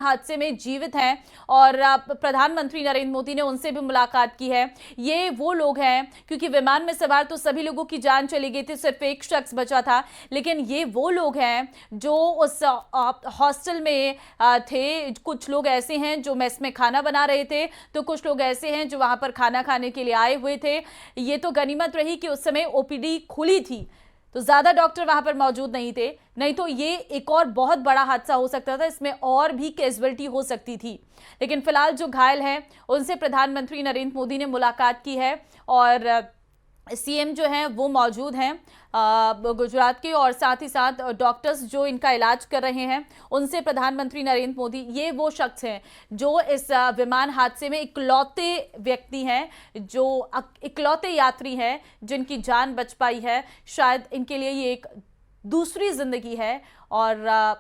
हादसे में जीवित हैं और प्रधानमंत्री नरेंद्र मोदी ने उनसे भी मुलाकात की है। ये वो लोग हैं, क्योंकि विमान में सवार तो सभी लोगों की जान चली गई थी, सिर्फ एक शख्स बचा था, लेकिन ये वो लोग हैं जो उस हॉस्टल में थे। कुछ लोग ऐसे हैं जो मेस में खाना बना रहे थे, तो कुछ लोग ऐसे हैं जो वहां पर खाना खाने के लिए आए हुए थे। ये तो गनीमत रही कि उस समय ओपीडी खुली थी, तो ज्यादा डॉक्टर वहां पर मौजूद नहीं थे, नहीं तो ये एक और बहुत बड़ा हादसा हो सकता था, इसमें और भी कैजुअलिटी हो सकती थी। लेकिन फिलहाल जो घायल हैं उनसे प्रधानमंत्री नरेंद्र मोदी ने मुलाकात की है और सीएम जो हैं वो मौजूद हैं गुजरात के, और साथ ही साथ डॉक्टर्स जो इनका इलाज कर रहे हैं उनसे प्रधानमंत्री नरेंद्र मोदी, ये वो शख्स हैं जो इस विमान हादसे में इकलौते व्यक्ति हैं, जो इकलौते यात्री हैं जिनकी जान बच पाई है। शायद इनके लिए ये एक दूसरी जिंदगी है। और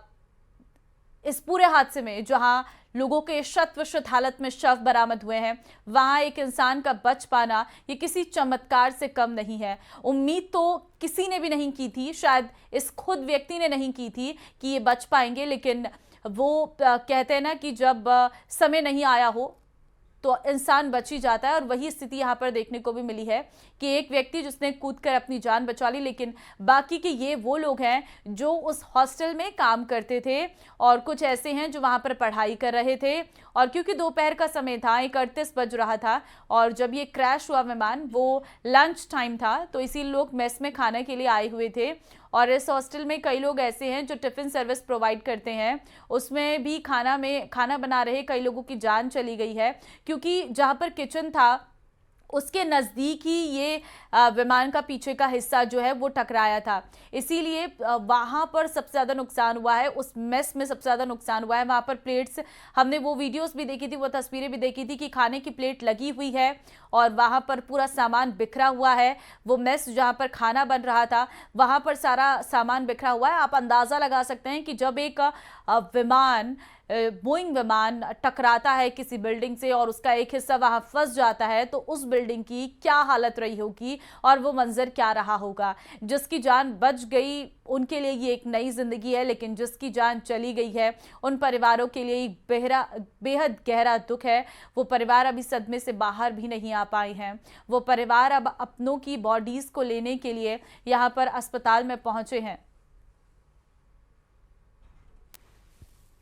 इस पूरे हादसे में जहां लोगों के शत विशत हालत में शव बरामद हुए हैं, वहां एक इंसान का बच पाना ये किसी चमत्कार से कम नहीं है। उम्मीद तो किसी ने भी नहीं की थी, शायद इस खुद व्यक्ति ने नहीं की थी कि ये बच पाएंगे, लेकिन वो कहते हैं ना कि जब समय नहीं आया हो तो इंसान बच ही जाता है। और वही स्थिति यहाँ पर देखने को भी मिली है कि एक व्यक्ति जिसने कूदकर अपनी जान बचा ली, लेकिन बाकी के ये वो लोग हैं जो उस हॉस्टल में काम करते थे और कुछ ऐसे हैं जो वहाँ पर पढ़ाई कर रहे थे। और क्योंकि दोपहर का समय था, 31 बज रहा था, और जब ये क्रैश हुआ विमान वो लंच टाइम था, तो इसी लोग मेस में खाने के लिए आए हुए थे। और इस हॉस्टल में कई लोग ऐसे हैं जो टिफिन सर्विस प्रोवाइड करते हैं, उसमें भी खाना बना रहे कई लोगों की जान चली गई है, क्योंकि जहां पर किचन था उसके नज़दीक ही ये विमान का पीछे का हिस्सा जो है वो टकराया था। इसीलिए वहाँ पर सबसे ज़्यादा नुकसान हुआ है, उस मेस में सबसे ज़्यादा नुकसान हुआ है। वहाँ पर प्लेट्स, हमने वो वीडियोस भी देखी थी, वो तस्वीरें भी देखी थी कि खाने की प्लेट लगी हुई है और वहाँ पर पूरा सामान बिखरा हुआ है। वो मेस जहाँ पर खाना बन रहा था वहाँ पर सारा सामान बिखरा हुआ है। आप अंदाज़ा लगा सकते हैं कि जब एक विमान, बोइंग विमान टकराता है किसी बिल्डिंग से और उसका एक हिस्सा वहां फंस जाता है, तो उस बिल्डिंग की क्या हालत रही होगी और वो मंजर क्या रहा होगा। जिसकी जान बच गई उनके लिए ये एक नई जिंदगी है, लेकिन जिसकी जान चली गई है उन परिवारों के लिए एक बेहद गहरा दुख है। वो परिवार अभी सदमे से बाहर भी नहीं आ पाए हैं। वो परिवार अब अपनों की बॉडीज को लेने के लिए यहाँ पर अस्पताल में पहुंचे हैं।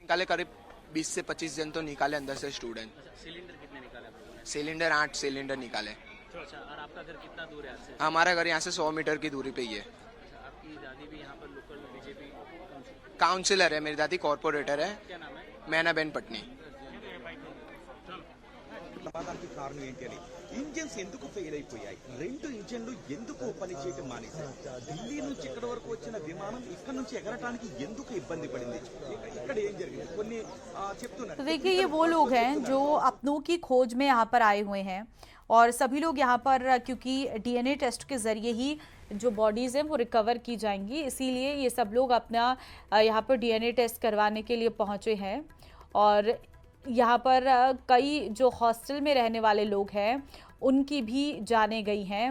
निकाले करीब 20 से 25 जन तो निकाले अंदर से स्टूडेंट। सिलेंडर कितने निकाले आप लोगों ने? सिलेंडर 8 सिलेंडर निकाले। अच्छा, और आपका घर कितना दूर है आपसे? हमारा घर यहाँ से 100 मीटर की दूरी पे ही है। अच्छा, आपकी दादी भी यहाँ पर लोकल बीजेपी काउंसिलर है, मेरी दादी कॉर्पोरेटर है। क्या नाम है? मैनाबेन पटनी। ప్రమాదానికి కారణం ఏంటి అని ఇంజిన్స్ ఎందుకు ఫెయిల్ అయిపోయాయి, రెండు ఇంజిన్లు ఎందుకు పనిచేయటం మానేశాయి, ఢిల్లీ నుంచి ఇక్కడ వరకు వచ్చిన విమానం ఇక్కడ నుంచి ఎగరటానికి ఎందుకు ఇబ్బంది పడింది, ఇక్కడ ఏం జరిగింది కొన్ని చెప్తున్నారు। तो देखिए ये वो लोग हैं जो अपनों की खोज में यहाँ पर आए हुए हैं और सभी लोग यहाँ पर, क्योंकि डीएनए टेस्ट के जरिए ही जो बॉडीज़ हैं वो रिकवर की जाएंगी, इसीलिए ये सब लोग अपना यहाँ पर डीएनए टेस्ट करवाने के लिए पहुँचे हैं। और यहाँ पर कई जो हॉस्टल में रहने वाले लोग हैं उनकी भी जानें गई हैं।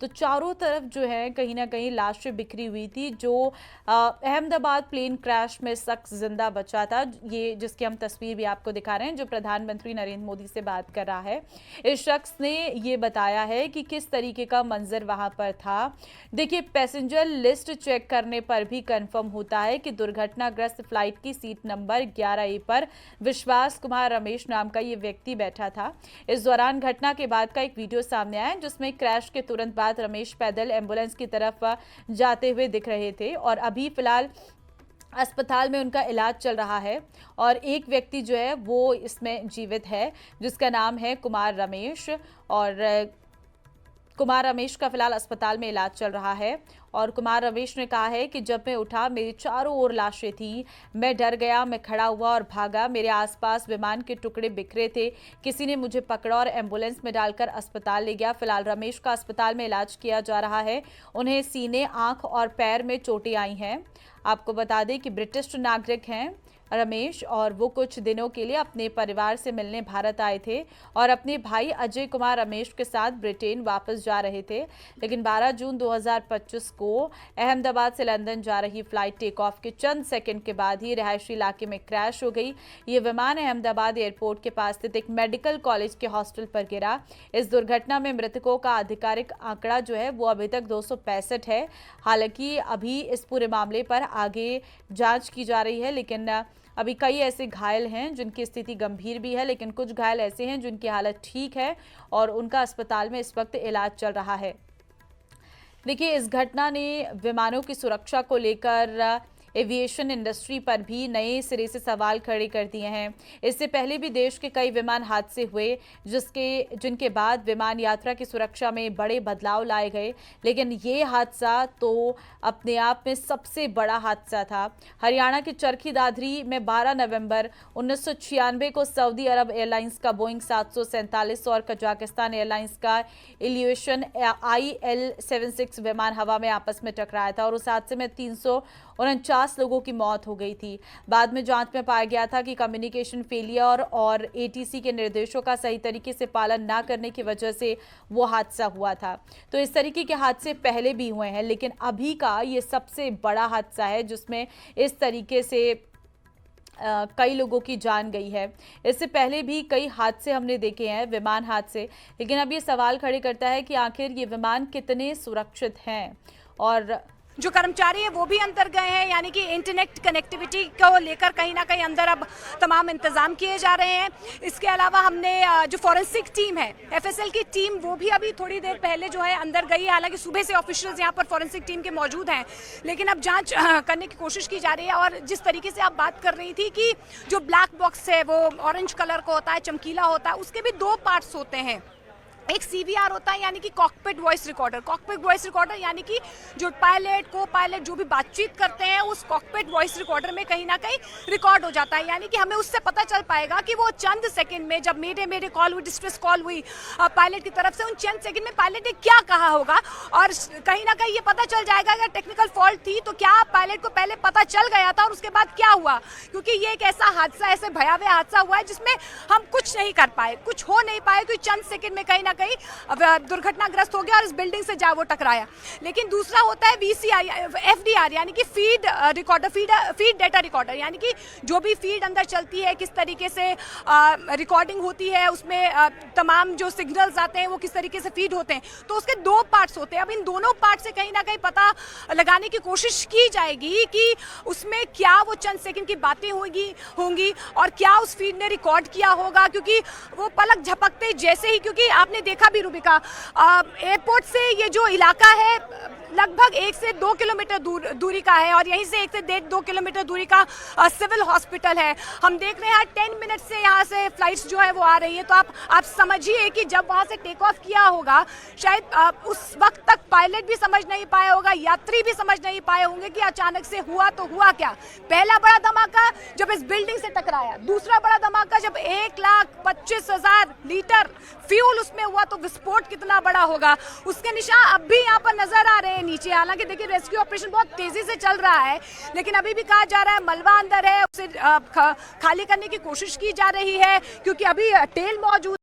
तो चारों तरफ जो है कहीं ना कहीं लाशें बिखरी हुई थी। जो अहमदाबाद प्लेन क्रैश में शख्स जिंदा बचा था, ये जिसकी हम तस्वीर भी आपको दिखा रहे हैं, जो प्रधानमंत्री नरेंद्र मोदी से बात कर रहा है, इस शख्स ने ये बताया है कि किस तरीके का मंजर वहां पर था। देखिए, पैसेंजर लिस्ट चेक करने पर भी कंफर्म होता है कि दुर्घटनाग्रस्त फ्लाइट की सीट नंबर 11A पर विश्वास कुमार रमेश नाम का ये व्यक्ति बैठा था। इस दौरान घटना के बाद का एक वीडियो सामने आया जिसमें क्रैश के तुरंत बाद रमेश पैदल एम्बुलेंस की तरफ जाते हुए दिख रहे थे और अभी फिलहाल अस्पताल में उनका इलाज चल रहा है। और एक व्यक्ति जो है वो इसमें जीवित है जिसका नाम है कुमार रमेश, और कुमार रमेश का फिलहाल अस्पताल में इलाज चल रहा है। और कुमार रमेश ने कहा है कि जब मैं उठा मेरी चारों ओर लाशें थी, मैं डर गया, मैं खड़ा हुआ और भागा, मेरे आसपास विमान के टुकड़े बिखरे थे, किसी ने मुझे पकड़ा और एम्बुलेंस में डालकर अस्पताल ले गया। फिलहाल रमेश का अस्पताल में इलाज किया जा रहा है। उन्हें सीने, आंख और पैर में चोटें आई हैं। आपको बता दें कि ब्रिटिश नागरिक हैं रमेश और वो कुछ दिनों के लिए अपने परिवार से मिलने भारत आए थे और अपने भाई अजय कुमार रमेश के साथ ब्रिटेन वापस जा रहे थे। लेकिन 12 जून 2025 को अहमदाबाद से लंदन जा रही फ्लाइट टेक ऑफ के चंद सेकंड के बाद ही रिहायशी इलाके में क्रैश हो गई। ये विमान अहमदाबाद एयरपोर्ट के पास स्थित एक मेडिकल कॉलेज के हॉस्टल पर गिरा। इस दुर्घटना में मृतकों का आधिकारिक आंकड़ा जो है वो अभी तक 265 है। हालांकि अभी इस पूरे मामले पर आगे जांच की जा रही है, लेकिन अभी कई ऐसे घायल हैं जिनकी स्थिति गंभीर भी है, लेकिन कुछ घायल ऐसे हैं जिनकी हालत ठीक है और उनका अस्पताल में इस वक्त इलाज चल रहा है। देखिए, इस घटना ने विमानों की सुरक्षा को लेकर एविएशन इंडस्ट्री पर भी नए सिरे से सवाल खड़े कर दिए हैं। इससे पहले भी देश के कई विमान हादसे हुए जिनके बाद विमान यात्रा की सुरक्षा में बड़े बदलाव लाए गए, लेकिन ये हादसा तो अपने आप में सबसे बड़ा हादसा था। हरियाणा के चरखी दादरी में 12 नवंबर 1996 को सऊदी अरब एयरलाइंस का बोइंग 747 और कजाकिस्तान एयरलाइंस का इल्यूशन IL-76 विमान हवा में आपस में टकराया था और उस हादसे में 349 लोगों की मौत हो गई थी। बाद में जांच में पाया गया था कि कम्युनिकेशन फेलियर और ATC के निर्देशों का सही तरीके से पालन न करने की वजह से वो हादसा हुआ था। तो इस तरीके के हादसे पहले भी हुए हैं, लेकिन अभी का ये सबसे बड़ा हादसा है जिसमें इस तरीके से कई लोगों की जान गई है। इससे पहले भी कई हादसे हमने देखे हैं, विमान हादसे, लेकिन अब ये सवाल खड़े करता है कि आखिर ये विमान कितने सुरक्षित हैं। और जो कर्मचारी है वो भी अंदर गए हैं, यानी कि इंटरनेट कनेक्टिविटी को लेकर कहीं ना कहीं अंदर अब तमाम इंतजाम किए जा रहे हैं। इसके अलावा हमने जो फॉरेंसिक टीम है, FSL की टीम, वो भी अभी थोड़ी देर पहले जो है अंदर गई है। हालांकि सुबह से ऑफिशियल्स यहाँ पर फॉरेंसिक टीम के मौजूद हैं, लेकिन अब जांच करने की कोशिश की जा रही है। और जिस तरीके से आप बात कर रही थी कि जो ब्लैक बॉक्स है वो ऑरेंज कलर का होता है, चमकीला होता है, उसके भी 2 पार्ट्स होते हैं। एक CVR होता है, यानी कि cockpit voice recorder. Cockpit voice recorder यानी कि जो पायलट को पायलट जो भी बातचीत करते हैं उस कॉकपिट वॉइस रिकॉर्डर में कहीं ना कहीं रिकॉर्ड हो जाता है, यानी कि हमें उससे पता चल पाएगा कि वो चंद सेकंड में जब मेरे कॉल हुई, डिस्ट्रेस कॉल हुई पायलट की तरफ से, उन चंद सेकंड में पायलट ने क्या कहा होगा। और कहीं ना कहीं ये पता चल जाएगा अगर टेक्निकल फॉल्ट थी तो क्या पायलट को पहले पता चल गया था और उसके बाद क्या हुआ। क्योंकि ये एक ऐसा हादसा, ऐसे भयावह हादसा हुआ है जिसमें हम कुछ नहीं कर पाए, कुछ हो नहीं पाए, क्योंकि चंद सेकंड में कहीं ना कहीं दुर्घटनाग्रस्त हो गया और इस बिल्डिंग से जा वो टकराया। लेकिन दूसरा होता है VCR, FDR, यानी कि feed recorder, feed data recorder, यानी कि जो भी फीड अंदर चलती है, किस तरीके से रिकॉर्डिंग होती है, उसमें तमाम जो सिग्नल्स आते हैं वो किस तरीके से फीड होते हैं। तो उसके 2 पार्ट्स होते हैं। अब इन दोनों पार्ट से कहीं ना कहीं पता लगाने की कोशिश की जाएगी कि उसमें क्या वो चंद सेकंड की बातें होंगी और क्या उस फीड ने रिकॉर्ड किया होगा। क्योंकि वो पलक झपकते जैसे ही, क्योंकि आपने देखा भी रूबिका, एयरपोर्ट से ये जो इलाका है लगभग 1 से 2 किलोमीटर दूरी का है और यहीं से 1 से 1.5-2 किलोमीटर दूरी का सिविल हॉस्पिटल है। हम देख रहे हैं 10 मिनट से यहाँ से फ्लाइट्स जो है वो आ रही है। तो आप समझिए कि जब वहाँ से टेक ऑफ किया होगा, शायद उस वक्त तक पायलट भी समझ नहीं पाया होगा, यात्री भी समझ नहीं पाए होंगे कि अचानक से हुआ तो हुआ क्या। पहला बड़ा धमाका जब इस बिल्डिंग से टकराया, दूसरा बड़ा धमाका जब 1,25,000 लीटर फ्यूल उसमें हुआ, तो विस्फोट कितना बड़ा होगा उसके निशान अब भी यहाँ पर नजर आ रहे हैं नीचे। हालांकि देखिए रेस्क्यू ऑपरेशन बहुत तेजी से चल रहा है, लेकिन अभी भी कहा जा रहा है मलबा अंदर है, उसे खाली करने की कोशिश की जा रही है, क्योंकि अभी टेल मौजूद